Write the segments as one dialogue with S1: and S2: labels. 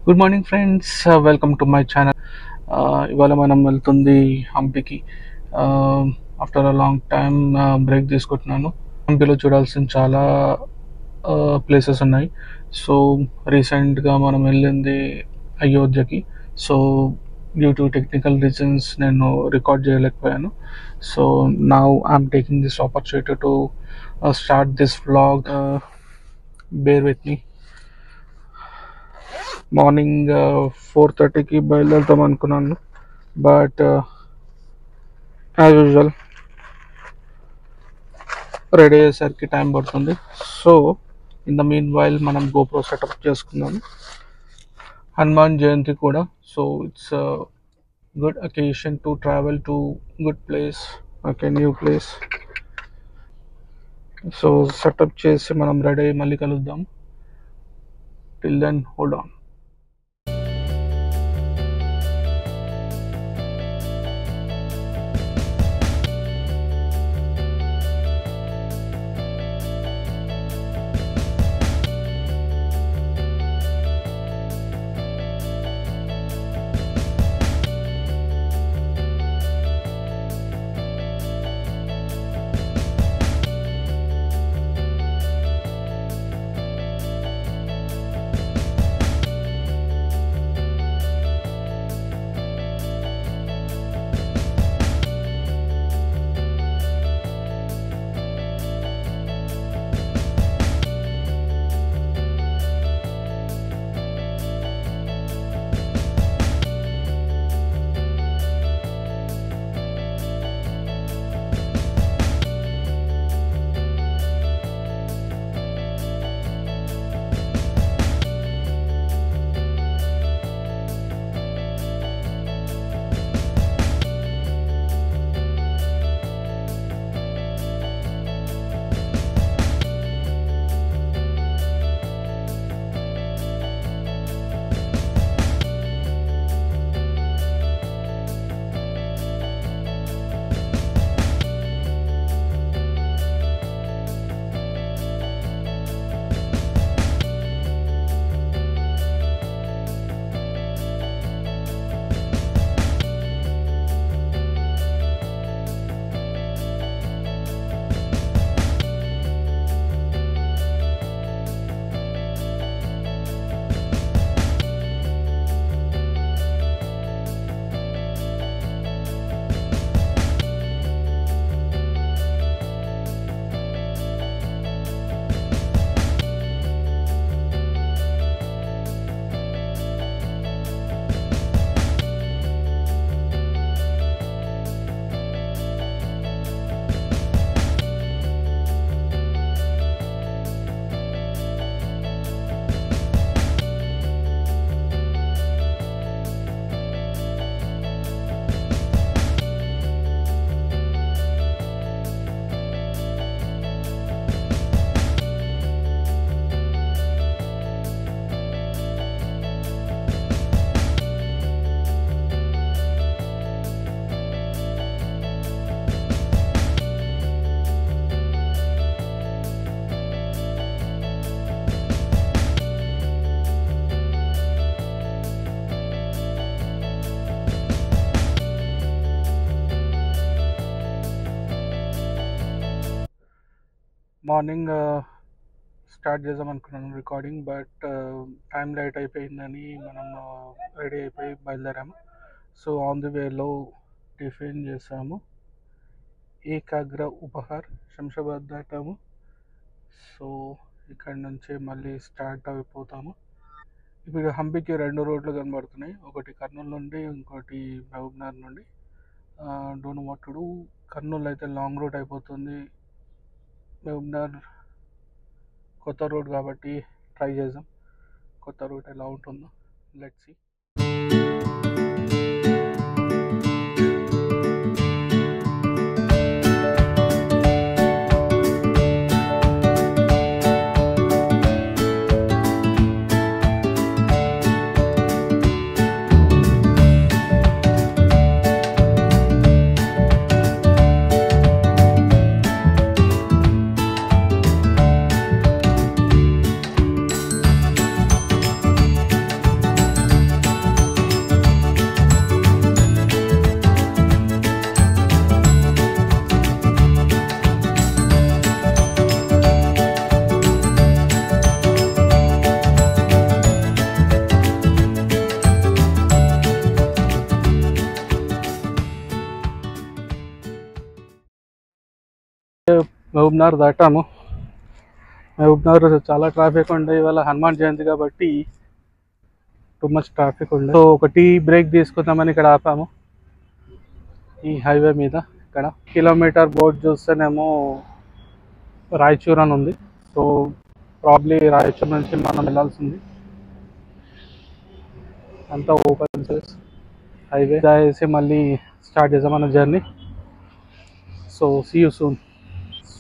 S1: Good morning friends, welcome to my channel. ఇవాళ మనం వెళ్తుంది హంపీకి. After a long time break తీసుకుంటున్నాను. హంపీలో చూడాల్సిన చాలా ప్లేసెస్ ఉన్నాయి. సో రీసెంట్గా మనం వెళ్ళింది అయోధ్యకి. So due to technical reasons నేను రికార్డ్ చేయలేకపోయాను. So now I'm taking this opportunity to start this vlog. Bear with me. Morning 4:30కి బయలుదేరుతాం అనుకున్నాను, బట్ యాజ్ యూజువల్ రెడీ అయ్యేసరికి టైం పడుతుంది. So in the meanwhile మనం గోప్రో సెటప్ చేసుకున్నాము. హనుమాన్ జయంతి కూడా. So it's good occasion to travel to good place, okay, new place. So setup చేసి మనం రెడీ అయ్యి మళ్ళీ కలుద్దాం. Till then hold on. Morning start చేద్దాం అనుకున్నాను రికార్డింగ్, బట్ టైం లేట్ అయిపోయిందని మనం రెడీ అయిపోయి బయలుదేరాము. సో ఆన్ ది వేలో టిఫిన్ చేసాము. ఏకాగ్ర ఉపహార్ శంషాబాద్ దాటాము. సో ఇక్కడ నుంచి మళ్ళీ స్టార్ట్ అయిపోతాము. ఇప్పుడు హంపీకి 2 రోడ్లు కనబడుతున్నాయి, ఒకటి కర్నూలు నుండి, ఇంకోటి మహబూబ్నగర్ నుండి. Don't know what to do. Kurnool అయితే లాంగ్ రూట్ అయిపోతుంది, మహబూబ్నగర్ కొత్త రూట్ కాబట్టి ట్రై చేద్దాం కొత్త రూట్ ఎలా ఉంటుందో. Let's see. మహబూబ్నగర్ దాటాము. మహబూబ్నగర్ చాలా ట్రాఫిక్ ఉండే, ఇవాళ హనుమాన్ జయంతి కాబట్టి టూ మచ్ ట్రాఫిక్ ఉండే. సో ఒక టీ బ్రేక్ తీసుకుందామని ఇక్కడ ఆపాము ఈ హైవే మీద. ఇక్కడ కిలోమీటర్ బోర్డు చూస్తేనేమో రాయచూర్ అని ఉంది. సో ప్రాబ్లీ రాయచూర్ నుంచి మనం వెళ్ళాల్సింది. అంతా ఓపెన్ స్పేస్ హైవే వేసి మళ్ళీ స్టార్ట్ చేద్దాం మన journey. So see you soon.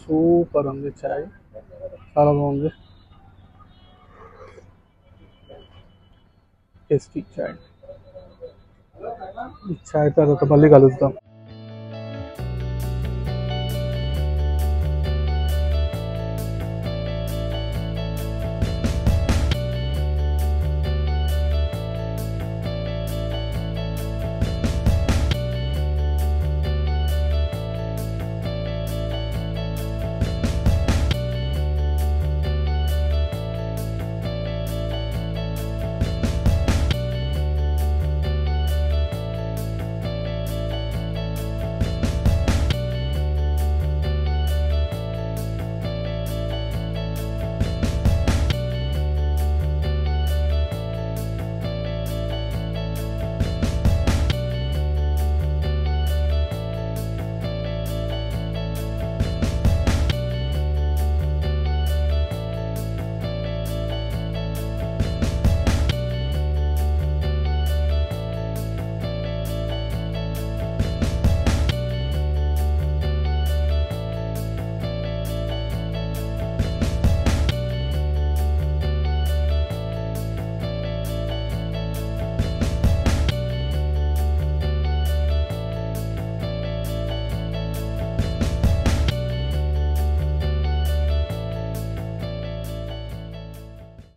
S1: Super ఉంది చాయ్, చాలా బాగుంది. టేస్టీ చాయ్. ఈ చాయ్ తర్వాత మళ్ళీ కలుద్దాం.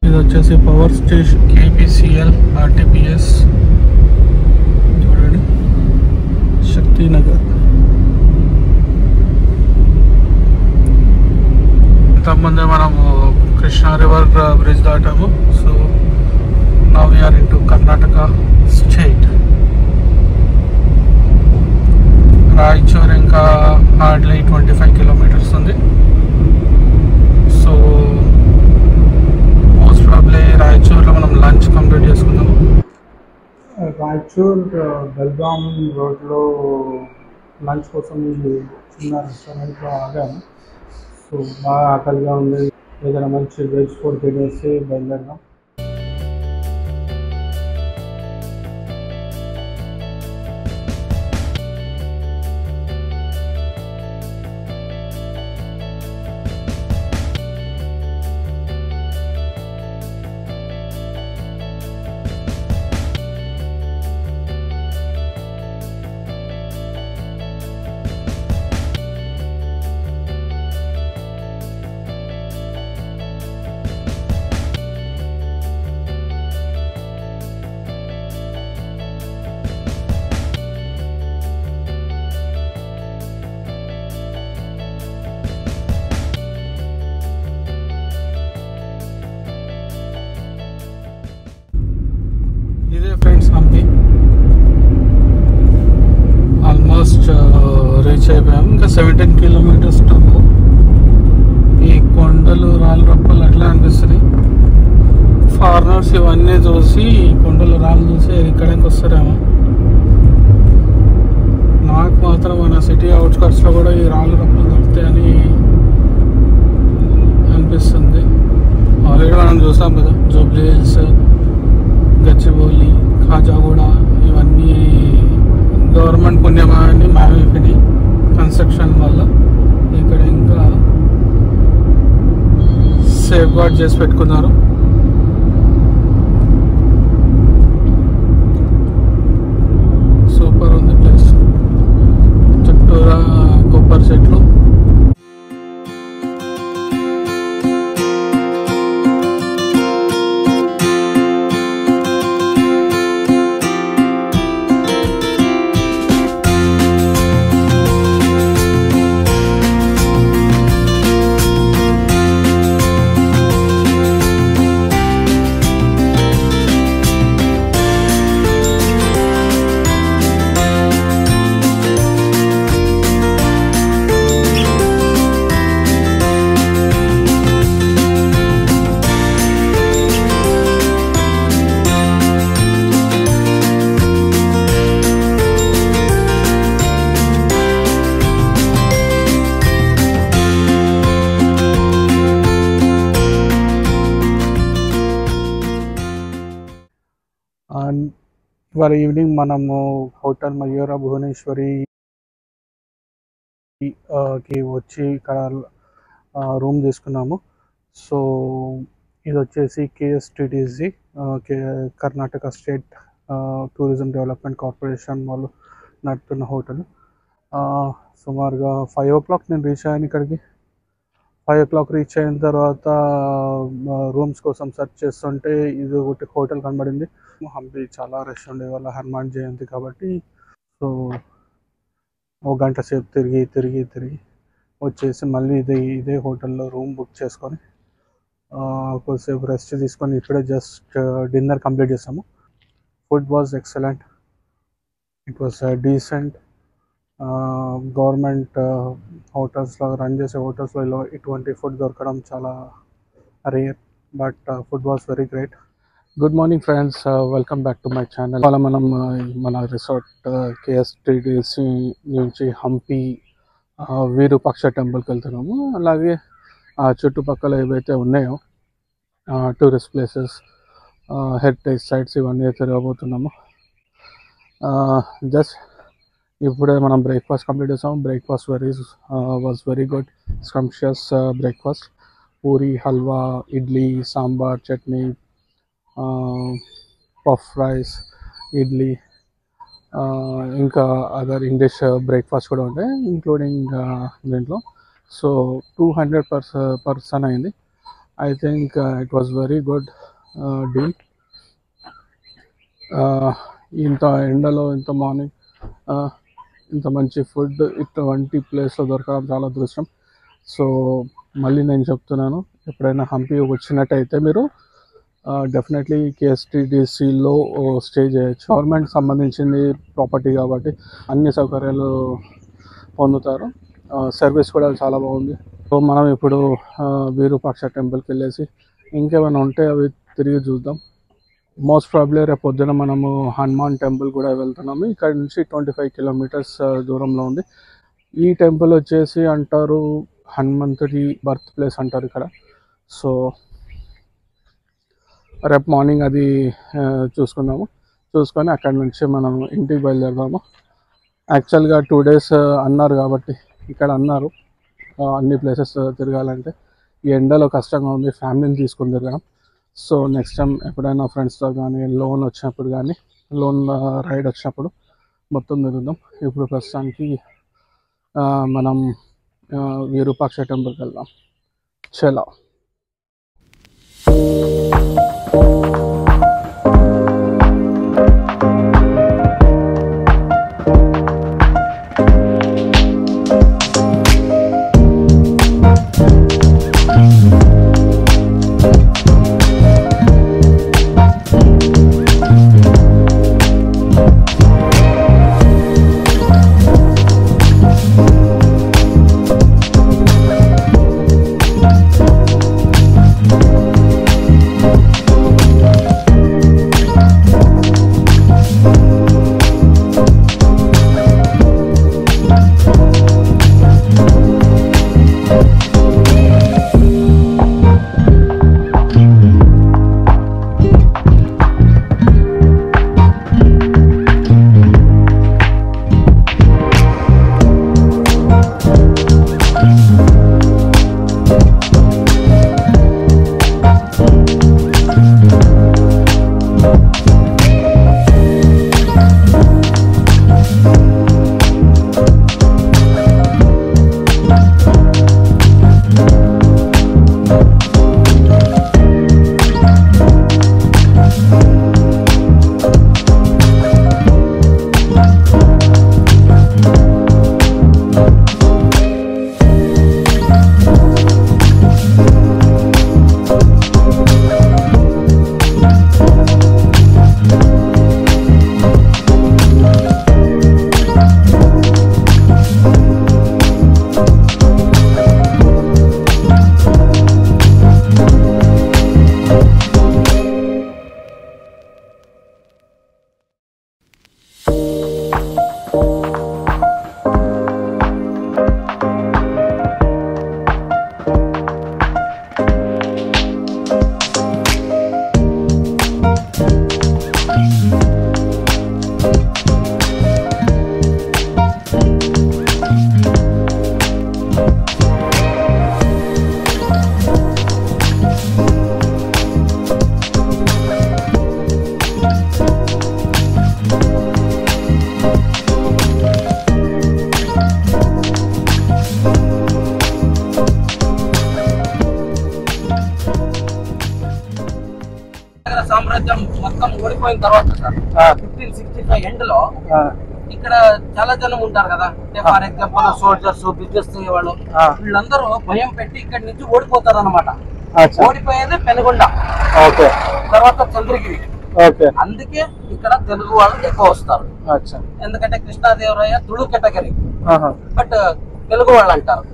S1: ఇది వచ్చేసి పవర్ స్టేషన్ KPCL RTPS చూడండి, శక్తినగర్. ఇంతకుముందే మనము కృష్ణా రివర్ బ్రిడ్జ్ దాటాము. So now we are into Karnataka state. Raichur ఇంకా హార్డ్లీ 25 కిలోమీటర్స్ ఉంది. సో రాయచూర్లో మనం లంచ్ కంప్లీట్ చేసుకున్నాము. రాయచూర్ బెల్గాం రోడ్లో లంచ్ కోసం చిన్న రెస్టారెంట్లో ఆగాము. సో బాగా ఆకలిగా ఉంది, ఏదైనా మంచి వెజ్ ఫుడ్ తినేసి బయలుదేరాం. ఇదే ఫ్రెండ్స్ హంపి. ఆల్మోస్ట్ రీచ్ అయిపోయాము. ఇంకా 17 కిలోమీటర్స్ టప్. ఈ కొండలు రాళ్ళు రప్పలు అట్లా అనిపిస్తున్నాయి. ఫారినర్స్ ఇవన్నీ చూసి కొండలు రాళ్ళు చూసి ఇక్కడికి వస్తారేమో. నాకు మాత్రం మన సిటీ అవుట్స్కట్స్లో కూడా ఈ రాళ్ళు రప్పలు దొరుకుతాయని అనిపిస్తుంది. ఆల్రెడీ మనం చూసాం కదా, జూబ్లీ హిల్స్, గచ్చిబౌలి, ఖాజాగూడ ఇవన్నీ గవర్నమెంట్ పుణ్యమాన్ని మావిపిని కన్స్ట్రక్షన్ వల్ల ఇక్కడ ఇంకా సేఫ్ గార్డ్ చేసి పెట్టుకున్నారు. సూపర్ ఉంది ప్లేస్, చుట్టూరా కొబ్బరి చెట్లు. అండ్ ఇవాళ ఈవినింగ్ మనము హోటల్ మయూర భువనేశ్వరి కి వచ్చి ఇక్కడ రూమ్ తీసుకున్నాము. సో ఇది వచ్చేసి KSTDC Karnataka state tourism development corporation వాళ్ళు నడుపుతున్న హోటల్. సుమారుగా 5 o'clock నేను రీచ్ అయ్యాను ఇక్కడికి. 5 o'clock రీచ్ అయిన తర్వాత రూమ్స్ కోసం సెర్చ్ చేస్తుంటే ఇది ఒకటి హోటల్ కనబడింది. హంపి చాలా రష్ ఉండే వాళ్ళ హనుమాన్ జయంతి కాబట్టి. సో ఒక గంట సేపు తిరిగి వచ్చేసి మళ్ళీ ఇదే హోటల్లో రూమ్ బుక్ చేసుకొని కొద్దిసేపు రెస్ట్ తీసుకొని ఇప్పుడే జస్ట్ డిన్నర్ కంప్లీట్ చేసాము. Food was excellent. It was decent. Government హోటల్స్లో రన్ చేసే హోటల్స్లో ఇలా ఇటువంటి ఫుడ్ దొరకడం చాలా rare, but food was very great. Good morning friends, welcome back to my channel. అలా మనం మన రిసార్ట్ కేఎస్టిడిసి నుంచి హంపి విరూపాక్ష టెంపుల్కి వెళ్తున్నాము. అలాగే చుట్టుపక్కల ఏవైతే ఉన్నాయో టూరిస్ట్ ప్లేసెస్, హెరిటేజ్ సైట్స్ ఇవన్నీ తిరగబోతున్నాము. జస్ట్ ఇప్పుడే మనం బ్రేక్ఫాస్ట్ కంప్లీట్ చేసాము. Breakfast was very good, scrumptious breakfast. Puri, halwa, idli, sambar, chutney, puff rice, idli, ఇంకా అదర్ ఇంగ్లీష్ బ్రేక్ఫాస్ట్ కూడా ఉంటాయి ఇంక్లూడింగ్ దీంట్లో. సో 200 పర్సన్ అయింది. I think it was very good deal. ఇంత ఎండలో ఇంత మార్నింగ్ ఇంత మంచి ఫుడ్ ఇటువంటి ప్లేస్లో దొరకడం చాలా అదృష్టం. సో మళ్ళీ నేను చెప్తున్నాను, ఎప్పుడైనా హంపి వచ్చినట్టయితే మీరు డెఫినెట్లీ కేఎస్టిడిసిలో స్టే చేయొచ్చు. గవర్నమెంట్ సంబంధించింది ప్రాపర్టీ కాబట్టి అన్ని సౌకర్యాలు పొందుతారు. సర్వీస్ కూడా చాలా బాగుంది. సో మనం ఇప్పుడు విరూపాక్ష టెంపుల్కి వెళ్ళేసి ఇంకేమైనా ఉంటే అవి తిరిగి చూద్దాం. మోస్ట్ ప్రాబ్లీ రేపు పొద్దున మనము హనుమాన్ టెంపుల్ కూడా వెళ్తున్నాము. ఇక్కడ నుంచి 25 kilometers దూరంలో ఉంది. ఈ టెంపుల్ వచ్చేసి అంటారు హనుమంతుడి బర్త్ ప్లేస్ అంటారు ఇక్కడ. సో రేపు మార్నింగ్ అది చూసుకొని అక్కడ నుంచి మనం ఇంటికి బయలుదేరదాము. యాక్చువల్గా 2 days అన్నారు కాబట్టి ఇక్కడ అన్నారు అన్ని ప్లేసెస్ తిరగాలంటే. ఈ ఎండలో కష్టంగా ఉంది ఫ్యామిలీని తీసుకుని తిరగడం. సో నెక్స్ట్ టైం ఎప్పుడైనా ఫ్రెండ్స్తో కానీ లోన్ వచ్చినప్పుడు కానీ లోన్ రైడ్ వచ్చినప్పుడు మొత్తం తిరుగుదాం. ఇప్పుడు ప్రస్తుతానికి మనం విరూపాక్ష టెంపుల్కి వెళ్దాం. చలో.
S2: మొత్తం ఓడిపోయిన తర్వాత సార్ 1565 ఎండ్ లో ఇక్కడ చాలా జనం ఉంటారు కదా, అంటే ఫర్ ఎగ్జాంపుల్ సోల్జర్స్, బిజినెస్ వాళ్ళు, వీళ్ళందరూ భయం పెట్టి ఇక్కడ నుంచి ఓడిపోతారు అనమాట. ఓడిపోయేది పెనుగొండ, తర్వాత చంద్రగిరి. అందుకే ఇక్కడ తెలుగు వాళ్ళు ఎక్కువ వస్తారు. ఎందుకంటే కృష్ణాదేవరాయ తుళు కేటగిరీ, బట్ తెలుగు వాళ్ళు అంటారు.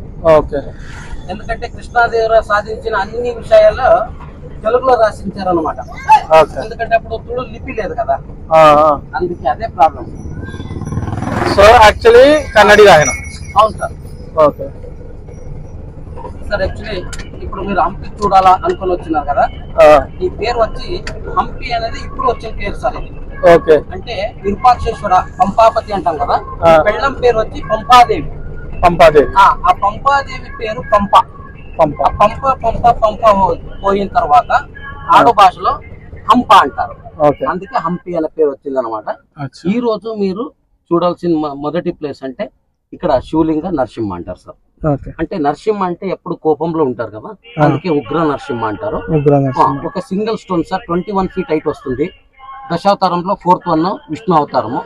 S2: ఎందుకంటే కృష్ణాదేవరాయ సాధించిన అన్ని విషయాలు తెలుగులో రాసించారు అనమాట. ఎందుకంటే అప్పుడు తుళు లిపి లేదు కదా, అందుకే అదే ప్రాబ్లం.
S1: సో యాక్చువల్లీ కన్నడిగా ఆయన.
S2: అవును సార్. సార్ యాక్చువల్లీ ఇప్పుడు మీరు హంపి చూడాలా అనుకుని వచ్చినారు కదా, ఈ పేరు వచ్చి హంపి అనేది ఇప్పుడు వచ్చిన పేరు సార్ ఇది. అంటే విరూపాక్షేశ్వర పంపాపతి అంటాం కదా, పెళ్ళం పేరు వచ్చి పంపాదేవి. ఆ పంపాదేవి పేరు పంప. పంప పోయిన తర్వాత ఆడు భాషలో హంప అంటారు. అందుకే హంపి అనే పేరు వచ్చింది అనమాట. ఈ రోజు మీరు చూడాల్సిన మొదటి ప్లేస్ అంటే ఇక్కడ శివలింగ నరసింహ అంటారు సార్. అంటే నరసింహ అంటే ఎప్పుడు కోపంలో ఉంటారు కదా, అందుకే ఉగ్ర నరసింహ అంటారు. ఒక single stone sir 21 feet height వస్తుంది. దశావతారంలో 4th one విష్ణు అవతారము,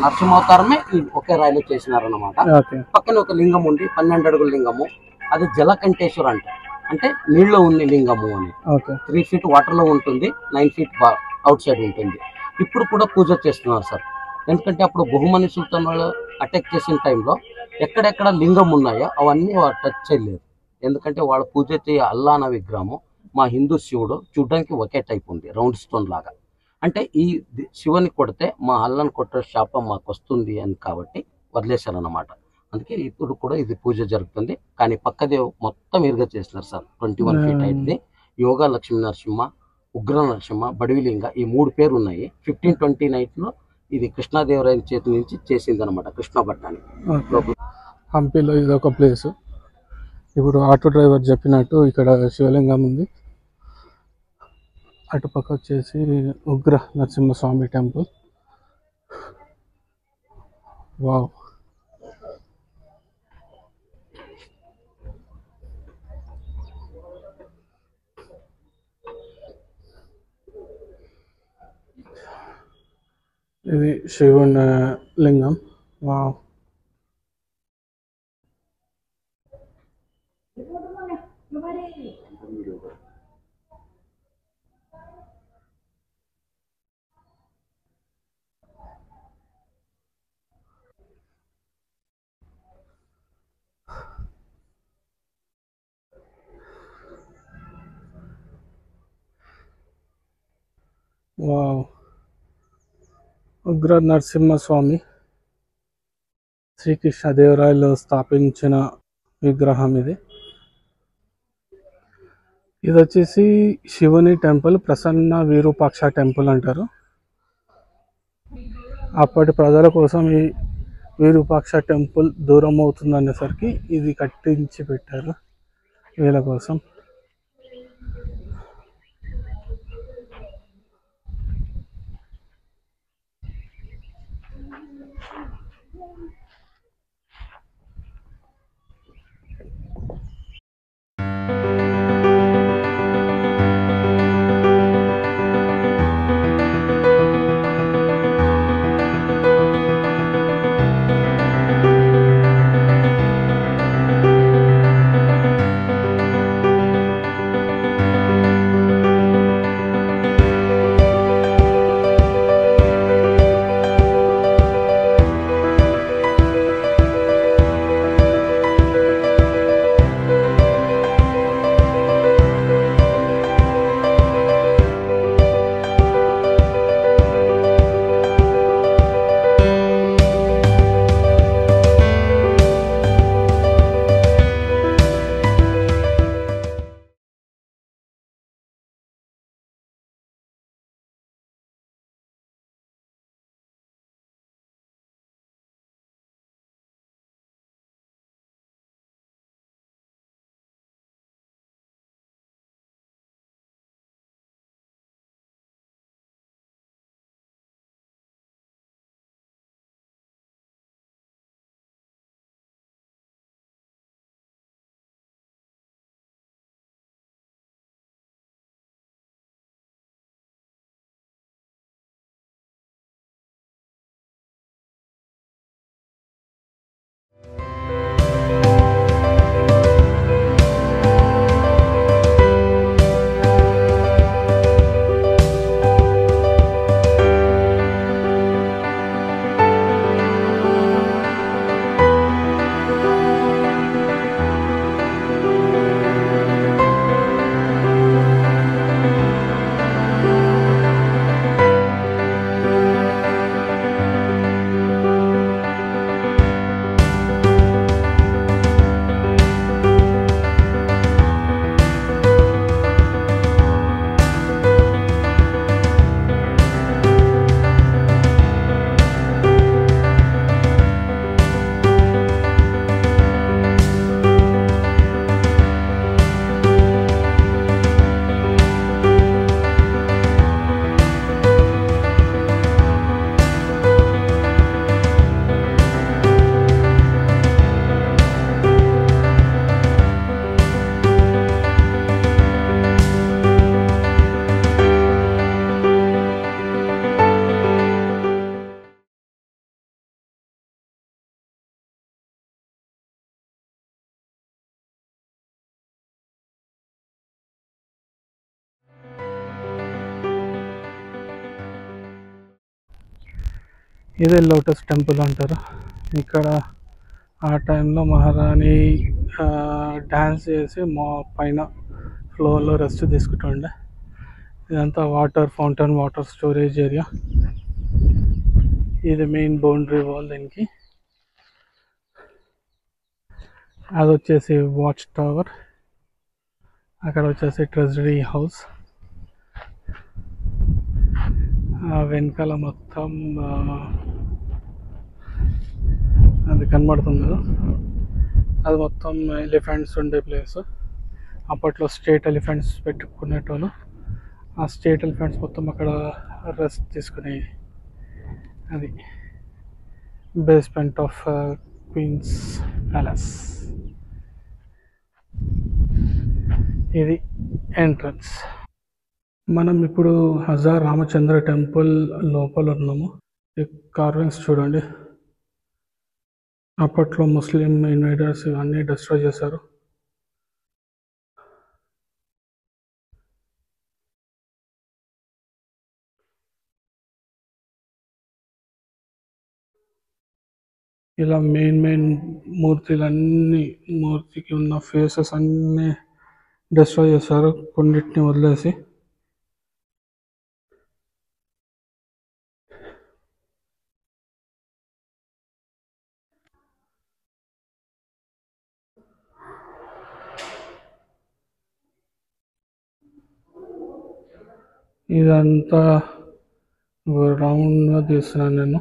S2: నరసింహ అవతారమే ఒకే రాయిలో చేసినారన్నమాట. పక్కన ఒక లింగం ఉంది, 12 అడుగుల లింగము. అది జలకంఠేశ్వర అంటే నీళ్ళలో ఉన్న లింగము అని. 3 feet వాటర్ లో ఉంటుంది, 9 feet అవుట్ సైడ్ ఉంటుంది. ఇప్పుడు కూడా పూజ చేస్తున్నారు సార్. ఎందుకంటే అప్పుడు బహుమని సుల్తాన్ వాళ్ళు అటాక్ చేసిన టైంలో ఎక్కడెక్కడ లింగం ఉన్నాయో అవన్నీ టచ్ చేయలేదు. ఎందుకంటే వాళ్ళ పూజ చేయ అల్లా అన్న విగ్రహము మా హిందూ శివుడు చూడడానికి ఒకే టైప్ ఉంది, రౌండ్ స్టోన్ లాగా. అంటే ఈ శివుని కొడితే మా అల్లాని కొట్టే శాపం మాకు వస్తుంది అని కాబట్టి వదిలేశారన్నమాట. అందుకే ఇప్పుడు కూడా ఇది పూజ జరుగుతుంది. కానీ పక్కదే మొత్తం ఇరుగా చేసినారు సార్. 21 feet హైట్ది యోగా లక్ష్మీ నరసింహ, ఉగ్ర నరసింహ, బడివిలింగ ఈ 3 పేరు ఉన్నాయి. 1529 లో ఇది కృష్ణాదేవరాయల చేతి నుంచి చేసింది అనమాట, కృష్ణ భట్టాన్ని.
S1: హంపీలో ఇది ఒక ప్లేస్. ఇప్పుడు ఆటో డ్రైవర్ చెప్పినట్టు ఇక్కడ శివలింగం ఉంది, అటుపక్క వచ్చేసి ఉగ్ర నరసింహస్వామి టెంపుల్. వావ్. ఇది శివుని లింగం. వావ్. వావ్. ఉగ్ర నరసింహస్వామి శ్రీకృష్ణదేవరాయలు స్థాపించిన విగ్రహం ఇది. ఇది వచ్చేసి శివుని టెంపుల్, ప్రసన్న విరూపాక్ష టెంపుల్ అంటారు. అప్పటి ప్రజల కోసం ఈ విరూపాక్ష టెంపుల్ దూరం అవుతుందనేసరికి ఇది కట్టించి పెట్టారు వీళ్ళ కోసం. ఇదే లోటస్ టెంపుల్ అంటారు. ఇక్కడ ఆ టైంలో మహారాణి డ్యాన్స్ చేసి మా పైన ఫ్లోర్లో రెస్ట్ తీసుకుంటుండే. ఇదంతా water fountain, water storage area. ఇది మెయిన్ బౌండరీ వాల్. దీనికి అది వచ్చేసి వాచ్ టవర్. అక్కడ వచ్చేసి ట్రెజరీ హౌస్. వెనకాల మొత్తం అది కనబడుతుంది కదా, అది మొత్తం ఎలిఫెంట్స్ ఉండే ప్లేస్. అప్పట్లో స్టేట్ ఎలిఫెంట్స్ పెట్టుకునేటోళ్ళు. ఆ స్టేట్ ఎలిఫెంట్స్ మొత్తం అక్కడ రెస్ట్ తీసుకుని, అది బేస్మెంట్ ఆఫ్ క్వీన్స్ ప్యాలెస్. ఇది ఎంట్రన్స్. మనం ఇప్పుడు హజార్ రామచంద్ర టెంపుల్ లోపల ఉన్నాము. ఈ కార్వింగ్స్ చూడండి. అప్పట్లో ముస్లిం ఇన్వైడర్స్ ఇవన్నీ డిస్ట్రాయ్ చేశారు. ఇలా మెయిన్ మూర్తికి ఉన్న ఫేసెస్ అన్నీ డిస్ట్రాయ్ చేశారు, కొన్నిటిని వదిలేసి. ఇదంతా రౌండ్గా తీస్తున్నాను నేను.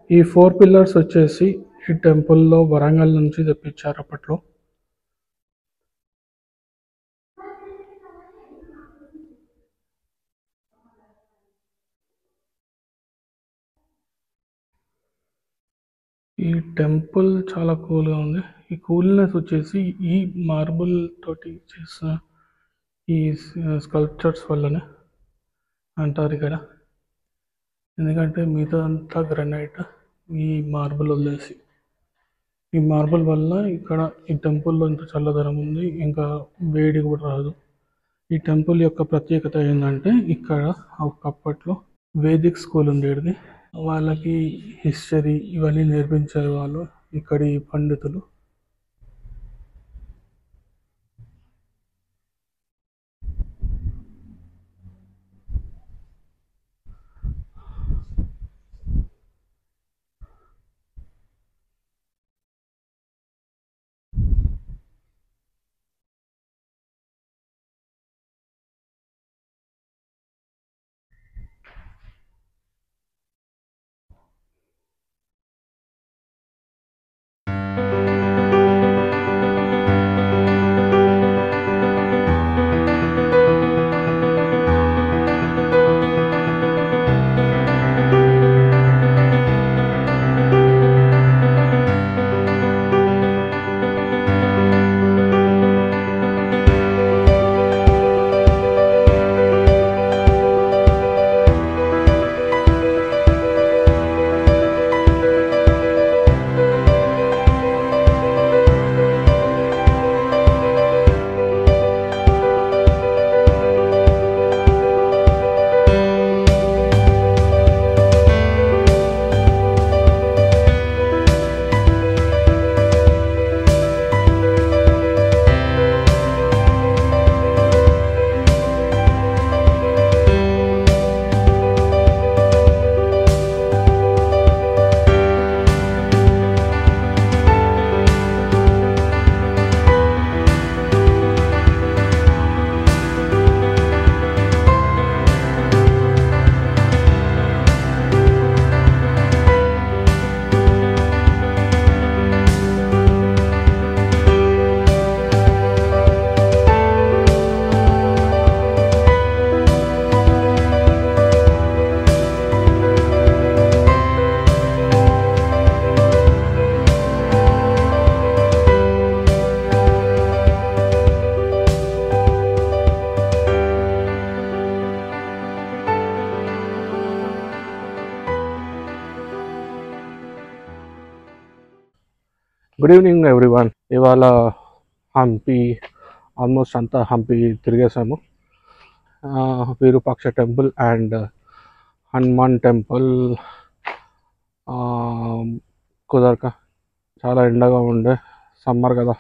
S1: ఈ 4 పిల్లర్స్ వచ్చేసి ఈ టెంపుల్లో వరంగల్ నుంచి తెప్పించారు అప్పట్లో. ఈ టెంపుల్ చాలా కూల్గా ఉంది. ఈ కూల్నెస్ వచ్చేసి ఈ మార్బుల్ తోటి చేసిన ఈ స్కల్ప్చర్స్ వల్లనే అంటారు ఇక్కడ. ఎందుకంటే మిగతా అంతా గ్రానైట్, ఈ మార్బుల్ వదిలేసి. ఈ మార్బుల్ వల్ల ఇక్కడ ఈ టెంపుల్లో ఇంత చల్లదనం ఉంది, ఇంకా వేడి కూడా రాదు. ఈ టెంపుల్ యొక్క ప్రత్యేకత ఏంటంటే, ఇక్కడ ఒకప్పట్లో వేదిక్ స్కూల్ ఉండేది. వాళ్ళకి హిస్టరీ ఇవన్నీ నేర్పించే వాళ్ళు ఇక్కడి పండితులు. Good evening everyone. ఇవాళ హంపి ఆల్మోస్ట్ అంతా హంపి తిరిగేసాము. Virupaksha temple and Hanuman temple కుదరక చాలా ఎండగా ఉండే, సమ్మర్ కదా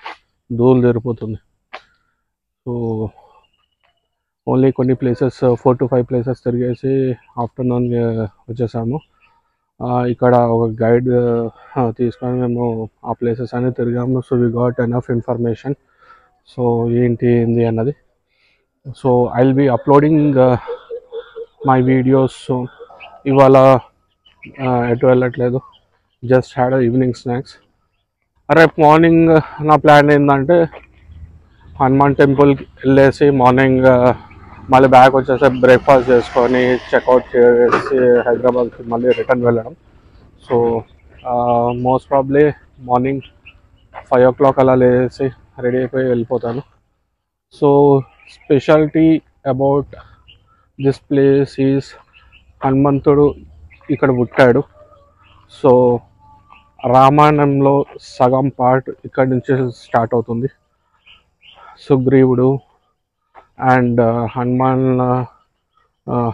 S1: ధూళి తీరిపోతుంది. సో ఓన్లీ కొన్ని ప్లేసెస్ 4 to 5 ప్లేసెస్ తిరిగేసి ఆఫ్టర్నూన్ వచ్చేసాము. ఇక్కడ ఒక గైడ్ తీసుకొని మేము ఆ ప్లేసెస్ అన్నీ తిరిగాము. So we got enough information. So ఏంటి అన్నది. So I will be uploading my videos. ఇవాళ ఎటు వెళ్ళట్లేదు, జస్ట్ హ్యాడ్ ఈవినింగ్ స్నాక్స్. రేపు మార్నింగ్ నా ప్లాన్ ఏంటంటే హనుమాన్ టెంపుల్కి వెళ్ళేసి మార్నింగ్ మళ్ళీ బ్యాక్ వచ్చేసి బ్రేక్ఫాస్ట్ చేసుకొని చెక్అవుట్ చేసి హైదరాబాద్కి మళ్ళీ రిటర్న్ వెళ్ళడం. So most probably morning 5 o'clock అలా లేసి రెడీ అయిపోయి వెళ్ళిపోతాను. So speciality about this place is హనుమంతుడు ఇక్కడ పుట్టాడు. సో రామాయణంలో సగం పార్ట్ ఇక్కడి నుంచి స్టార్ట్ అవుతుంది. సుగ్రీవుడు అండ్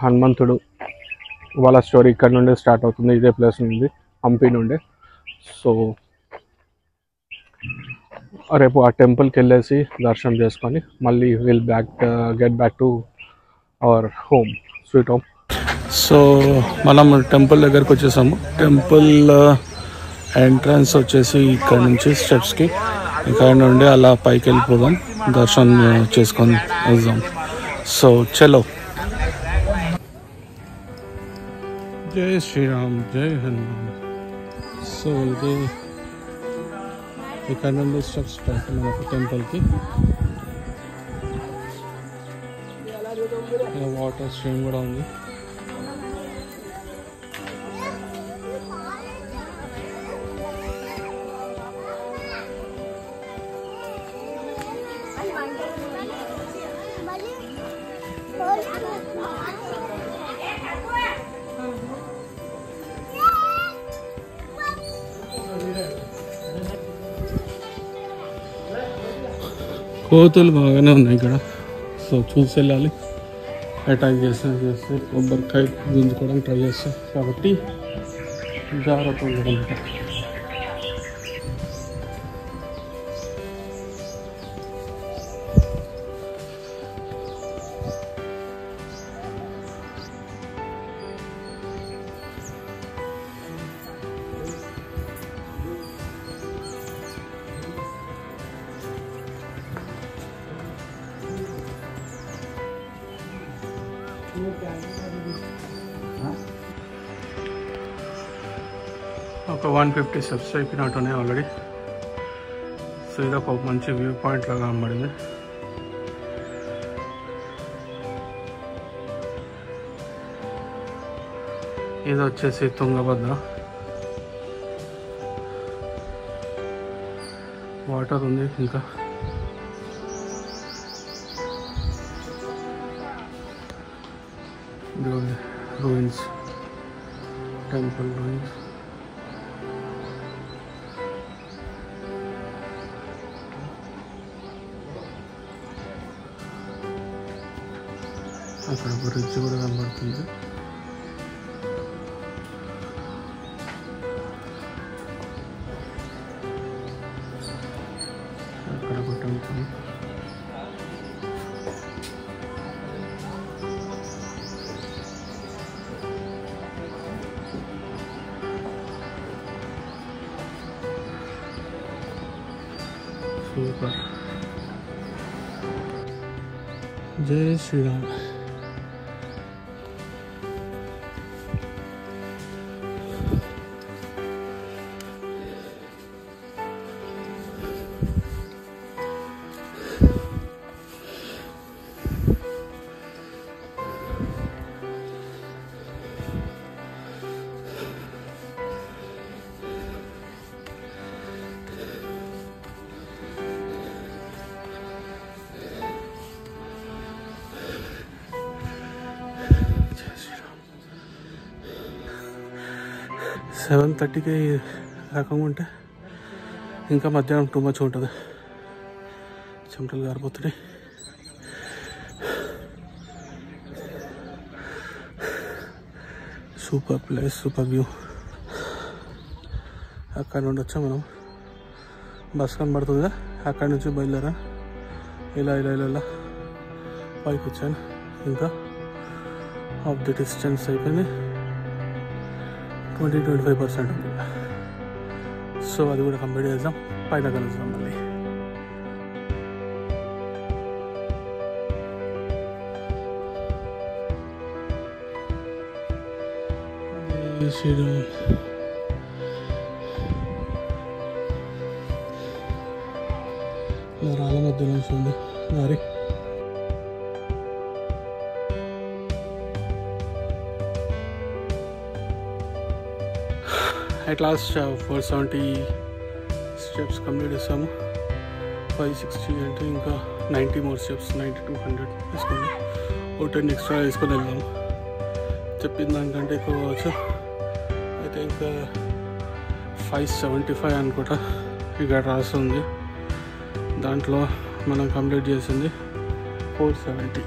S1: హనుమంతుడు వాళ్ళ స్టోరీ ఇక్కడ నుండి స్టార్ట్ అవుతుంది, ఇదే ప్లేస్ నుండి, హంపి నుండి. సో రేపు ఆ టెంపుల్కి వెళ్ళేసి దర్శనం చేసుకొని మళ్ళీ will get back to our home, sweet home. So మనం టెంపుల్ దగ్గరకు వచ్చేసాము. టెంపుల్ ఎంట్రన్స్ వచ్చేసి ఇక్కడ నుంచి స్టెప్స్కి, ఇక్కడ నుండి అలా పైకి వెళ్ళిపోదాం, దర్శనం చేసుకొని వద్దాం. సో చలో. జై శ్రీరామ్, జై హనుమాన్. సో ఇది ఇక్కడ నుండి స్టెప్స్ స్టార్ట్ మనకు టెంపుల్కి. వాటర్ స్ట్రీమ్ కూడా ఉంది. కోతులు బాగానే ఉన్నాయి ఇక్కడ. సో చూసి వెళ్ళాలి. అటాక్ చేస్తే కొబ్బరికాయ గుంజుకోవడానికి ట్రై చేస్తాం కాబట్టి జాగ్రత్త ఉండడం. ఒక 150 స్టెప్స్ అయిపోయినట్టున్నాయి ఆల్రెడీ. సో ఇది ఒక మంచి వ్యూ పాయింట్ లాగా కనబడింది. ఇది వచ్చేసి తుంగభద్ర. వాటర్ ఉంది ఇంకా. Ruins, temple ruins. అక్కడ బ్రిడ్జ్ కూడా కనబడుతుంది. అక్కడ ఒక టెంపుల్. సూపర్. జై శ్రీరామ్. సెవెన్ 30కి రకంగా ఉంటే ఇంకా మధ్యాహ్నం టూ మచ్ ఉంటుంది. చెమటలు గారిపోతున్నాయి. Super place, super view. అక్కడ నుండి వచ్చా మనం, బస్ కనబడుతుందిగా, అక్కడి నుంచి బయలుదేరా. ఇలా ఇలా ఇలా ఇలా పైకి వచ్చాను. ఇంకా ఆఫ్ ది డిస్టెన్స్ అయిపోయింది, 20-25% ఉంది. సో అది కూడా కంప్లీట్ చేద్దాం, పైన కలుద్దాం మళ్ళీ. రాళ్ళ మధ్య నుంచి ఉంది దారి. అట్ లాస్ట్ 470 స్టెప్స్ కంప్లీట్ చేస్తాము. 560 అంటే ఇంకా 90 మోర్ స్టెప్స్, 90-100 వేసుకోండి. ఓ 10 ఎక్స్ట్రా వేసుకొని వెళ్దాము. చెప్పిన దానికంటే ఎక్కువ కావచ్చు. అయితే ఇంకా 575 అనుకుంటా ఇక్కడ రాస్తుంది. దాంట్లో మనం కంప్లీట్ చేసింది 470.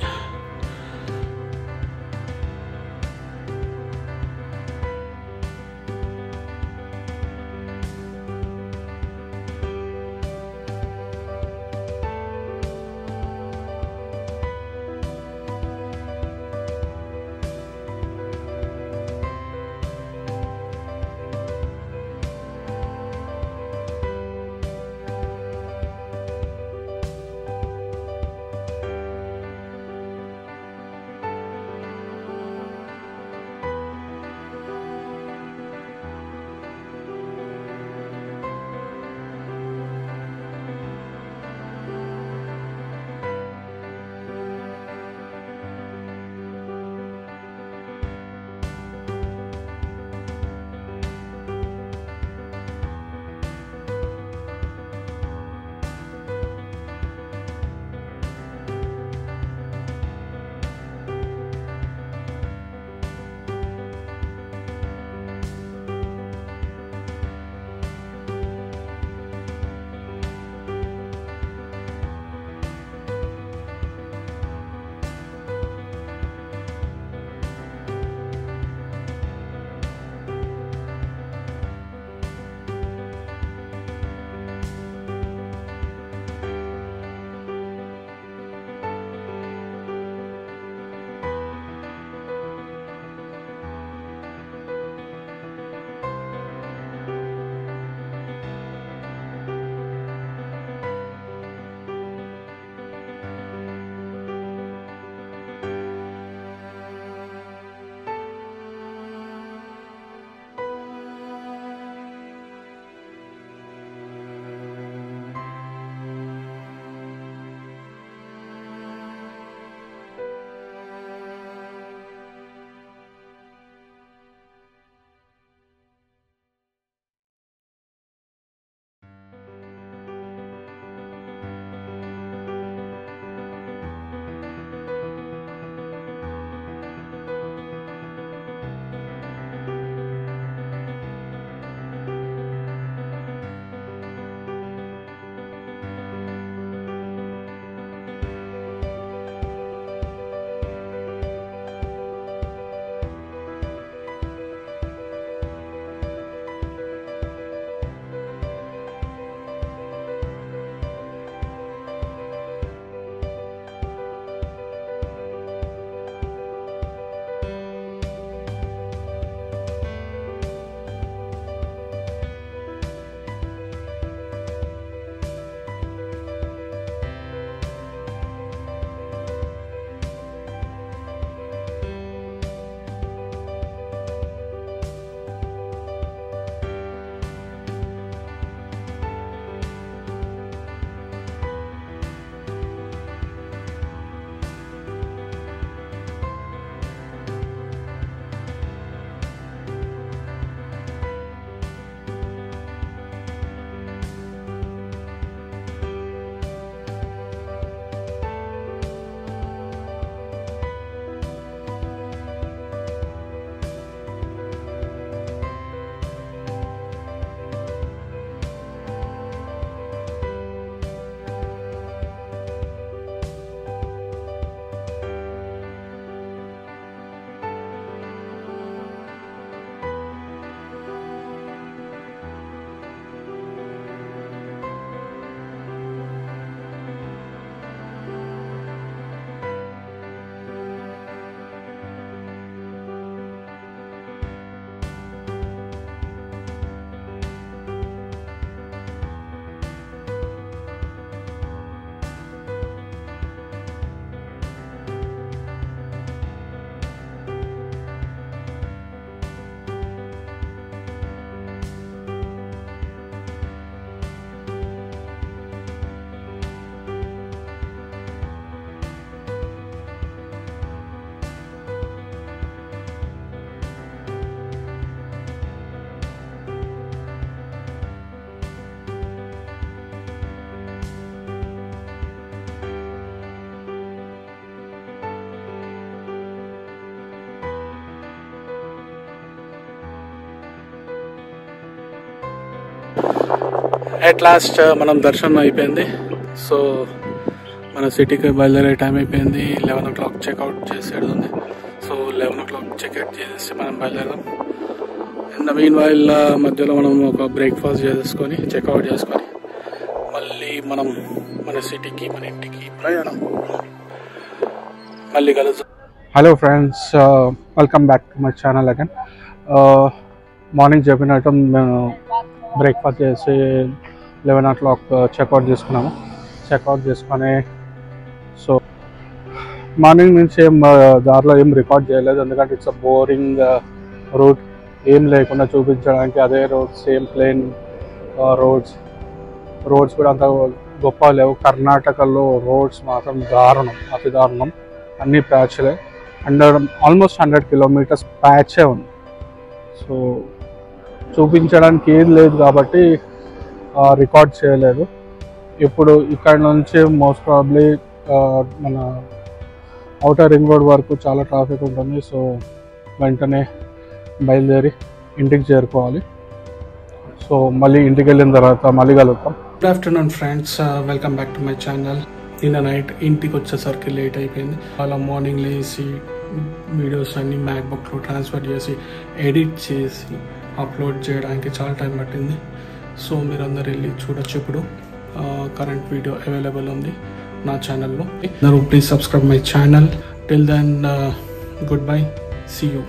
S1: అట్ లాస్ట్ మనం దర్శనం అయిపోయింది. సో మన సిటీకి బయలుదేరే టైం అయిపోయింది. 11 o'clock చెక్అవుట్ చేసేది ఉంది. సో 11 o'clock చెక్అవుట్ చేసి మనం బయలుదేరదాం. ఇన్ ద మీన్ వైల్ మధ్యలో మనం ఒక బ్రేక్ఫాస్ట్ చేసుకొని చెక్అవుట్ చేసుకొని మళ్ళీ మనం మన సిటీకి మన ఇంటికి ప్రయాణం మళ్ళీ కలుద్దాం. Hello friends, welcome back to my channel again. Morning చెప్పినట్టు మేము బ్రేక్ఫాస్ట్ చేసి 11 o'clock చెక్అవుట్ చేసుకున్నాము. చెక్అవుట్ చేసుకొని సో మార్నింగ్ నుంచి ఏం దారిలో ఏం రికార్డ్ చేయలేదు, ఎందుకంటే ఇట్స్ అ బోరింగ్ రూట్. ఏం లేకుండా చూపించడానికి అదే రోడ్, సేమ్ ప్లేన్ రోడ్స్ కూడా అంత గొప్ప లేవు. కర్ణాటకలో రోడ్స్ మాత్రం దారుణం, అతి దారుణం. అన్ని ప్యాచ్లే, ఆల్మోస్ట్ 100 kilometers ప్యాచే ఉంది. సో చూపించడానికి ఏది లేదు కాబట్టి రికార్డ్ చేయలేదు. ఇప్పుడు ఇక్కడ నుంచి మోస్ట్ ప్రాబ్లీ మన ఔటర్ రింగ్ రోడ్ వరకు చాలా ట్రాఫిక్ ఉంటుంది. సో వెంటనే బయలుదేరి ఇంటికి చేరుకోవాలి. సో మళ్ళీ ఇంటికి వెళ్ళిన తర్వాత మళ్ళీ కలుగుతాం. Good afternoon friends, welcome back to my channel. నిన్న నైట్ ఇంటికి వచ్చేసరికి లేట్ అయిపోయింది. అలా మార్నింగ్ లేచి వీడియోస్ అన్ని మ్యాక్బుక్లో ట్రాన్స్ఫర్ చేసి ఎడిట్ చేసి అప్లోడ్ చేయడానికి చాలా టైం పట్టింది. సో మీరు అందరు వెళ్ళి చూడొచ్చు. ఇప్పుడు కరెంట్ వీడియో అవైలబుల్ ఉంది నా ఛానల్లో. Please subscribe my channel. Till then good bye, see you.